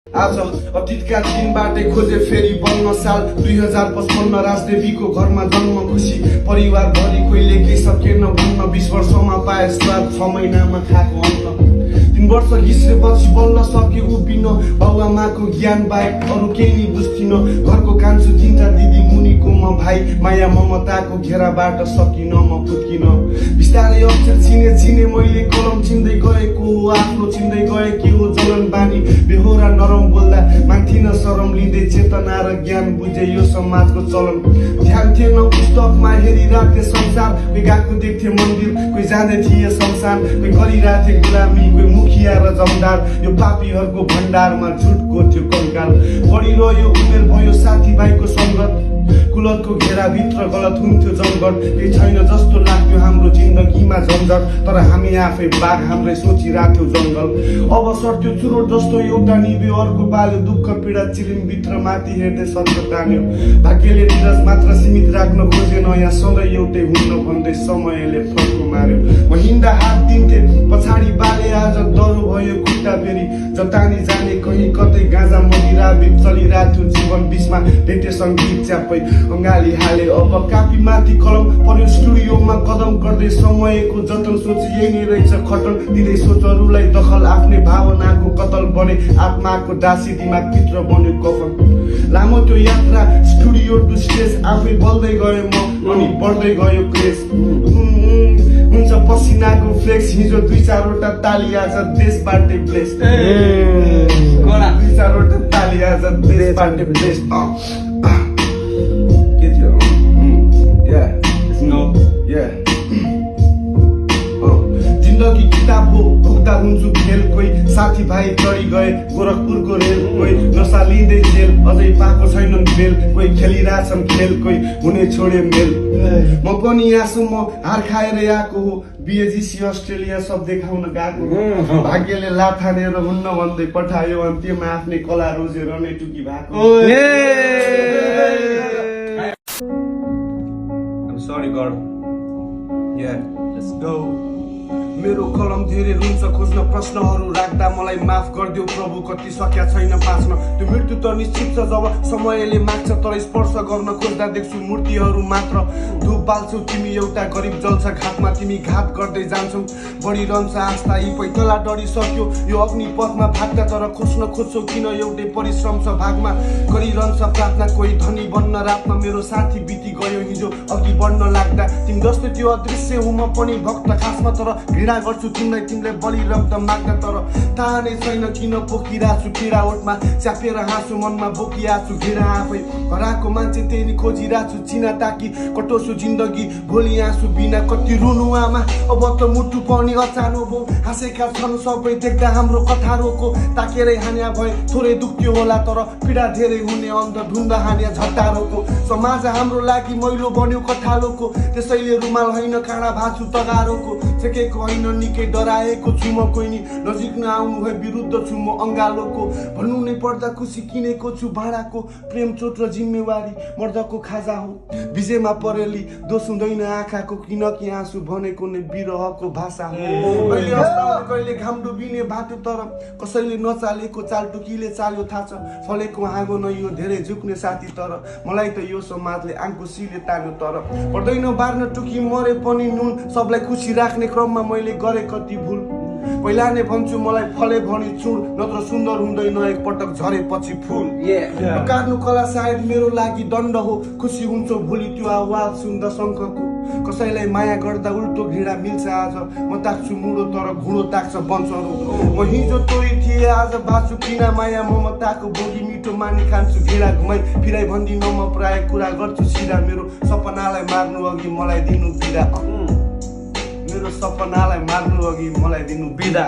आज अतीतका दिनबाटै खोजे फेरि बन्न साल 2055 राजदेवीको घरमा जन्म खुसी परिवार भरि कोहीले केही सकेन भन्न 20 वर्षमा पाए स्वाद 6 महिनामा खाएको अन्न 3 वर्ष घिस्रेपछि बल्ल सके उभिन बाबुआमाको ज्ञान बाहेक अरू केही नि बुझ्थिन घरको कान्छो तिनटा दिदी मुनिको म भाइ माया ममताको घेराबाट सकिन म फुत्किन बिस्तारै अक्षर चिने मैले कलम चिन्दै गएको आफ्नो चिन्दै गए के हो जलन बानी बेहोरा नरम बोल्दा मान्थिन शरम लिँदै चेतना र ज्ञान बुझे यो समाजको चलन ध्यान थिएन पुस्तकमा हेरिराखे संसार कोही गएको देख्थे मन्दिर कोही जाँदै थिए संसार कोही गरिराथे गुलामी कोही मुखिया र जमदार यो पापीहरूको भण्डारमा झुटको थियो कंकाल बढिरह्यो उमेर भयो साथीभाइको सङ्गत कुलतको घेराभित्र गलत हुन्थ्यो जमघट केही छैन जस्तो लाग्थ्यो हाम्रो जिन्दगीमा झन्झट तर हामी आफै बाघ हाम्रै सोचिराख्यौँ जङ्गल अब सर्थ्यो चुरोट जस्तो एउटा निभ्यो अर्को पाल्यो दुःख पीडा चिलिमभित्र माथि हेर्दै सत्य तान्यो भाग्यले निरज मात्र सीमित राख्न खोजेन यहाँ सधैँ एउटै हुन्न भन्दै समयले फर्को मार्यो म हिँड्दा हात दिन्थे पछाडि बाले आज डरो भयो खुट्टा फेरि जतानी जाने कहीँ कतै गाँजा मदिरा बिच चलिरहेको जीवन बिचमा भेटे सङ्गीत च्यापै अङ्गाली हाले अब कापी माथि कलम पर्यो स्टुडियोमा कदम गर्दै समयको जतन सोच यही नै रहेछ खटन दिँदै सोचहरूलाई दखल आफ्नै भावनाको कतल बने आत्माको दासी दिमागभित्र बन्यो कफन लामो त्यो यात्रा स्टुडियो टु स्टेज आफै बल्दै गयो म अनि बढ्दै गयो क्रेज हुन्छ पसिनाको फ्लेक्स हिजो 2-4 ताली आज देशबाटै ब्लेस 2-4 ताली आज देशबाटै ब्लेस जिन्दगी किताब हो भुक्ता हुन्छु खेल कोही साथीभाइ चढी गए गोरखपुरको रेल कोही नसा लिँदै जेल अझै पाएको छैनन् बेल कोही खेलिरहेछन् खेल कोही हुने छोडे मेल म पनि आसु म हार खाएर आएको हो बिएजिसी अस्ट्रेलिया सब देखाउन गएको हो भाग्यले लाथानेर हुन्न भन्दै पठायो अन्त्यमा आफ्नै कला रोजेर नै टुकी भएको Sorry God. Yeah, let's go. मेरो कलम धेरै रुन्छ खोज्न प्रश्नहरू राख्दा मलाई माफ गरिदेऊ प्रभु कति सकिया छैन बाँच्न त्यो मृत्यु त निश्चित छ जब समयले माग्छ तर स्पर्श गर्न खोज्दा देख्छु मूर्तिहरू मात्र धुप बाल्छौ तिमी एउटा गरिब जल्छ घाटमा तिमी घात गर्दै जान्छौ बढिरहन्छ आस्था यी पैतला डरिसक्यो यो अग्नि पथमा भाग्दा तर खोज्न खोज्छौ किन एउटै परिश्रम छ भागमा गरिरहन्छ प्रार्थना कोही धनी बन्न रातमा मेरो साथी बिति गयो हिजो अघि बढ्न लाग्दा तिमी जस्तो त्यो अदृश्य हुँ म पनि भक्त खासमा तर घृणा गर्छु तिमीलाई तिमीले बलि रक्त माग्दा तर थाहा नै छैन किन पोखिरहेछु पीडा ओठमा च्यापेर हाँसु मनमा बोकिरहेछु घृणा आफै हराएको मान्छे त्यही नि खोजिरहेछु चिना ताकि कटोसु जिन्दगी भोलि आँसु बिना कति रुनु आमा अब त मुटु पनि अचानो भो हाँसेका छन् सबै देख्दा हाम्रो कथा रोको ताकेरै हान्या भए थोरै दुख्थ्यो होला तर पीडा धेरै हुने अन्ध ढुन्दा हान्या झट्टारोको समाज हाम्रो लागि मैलो बन्यो कथालोको त्यसैले रुमाल होइन काँडा भाँच्छु तगारोको छेकेको होइन निकै डराएको छु म कोही नि नजिक नआउनु भए विरुद्ध छु म अङ्गालोको भन्नु नै पर्दा खुसी किनेको छु भाँडाको प्रेम चोट र जिम्मेवारी मर्दको खाजा हो बिजेमा परेली दोष हुँदैन आँखाको किनकि आँसु भनेको नै बिरहको भाषा हो कहिले अस्ताउने कहिले घाम डुबिने बाटो तर कसैले नचालेको चाल टुकीले चाल्यो थाहा छ फलेको हाँगो नै यो धेरै झुक्ने साथी तर मलाई त यो समाजले आङ्कुसीले तान्यो तर पर्दैन बार्न टुकी मरे पनि नुन सबलाई खुसी राख्ने क्रममा मैले गरे कति भुल पहिला नै भन्छु मलाई फले भनी चुड नत्र सुन्दर हुँदैन एक पटक झरेपछि फुल काट्नु कला सायद मेरो लागि दण्ड हो खुसी हुन्छ भोलि त्यो आवाज सुन्दा शङ्खको कसैलाई माया गर्दा उल्टो घृणा मिल्छ आज म ताक्छु मुडो तर घुँडो ताक्छ बन्चरो म हिजो तोरी थिएँ आज बाँच्छु किन माया ममताको बोगी मिठो मानी खान्छु घृणा घुमाइ फिराइ भन्दिनँ म प्राय कुरा गर्छु सिधा मेरो सपनालाई मार्नु अघि मलाई दिनु बिदा मेरो सपनालाई मार्नु अघि मलाई दिनु बिदा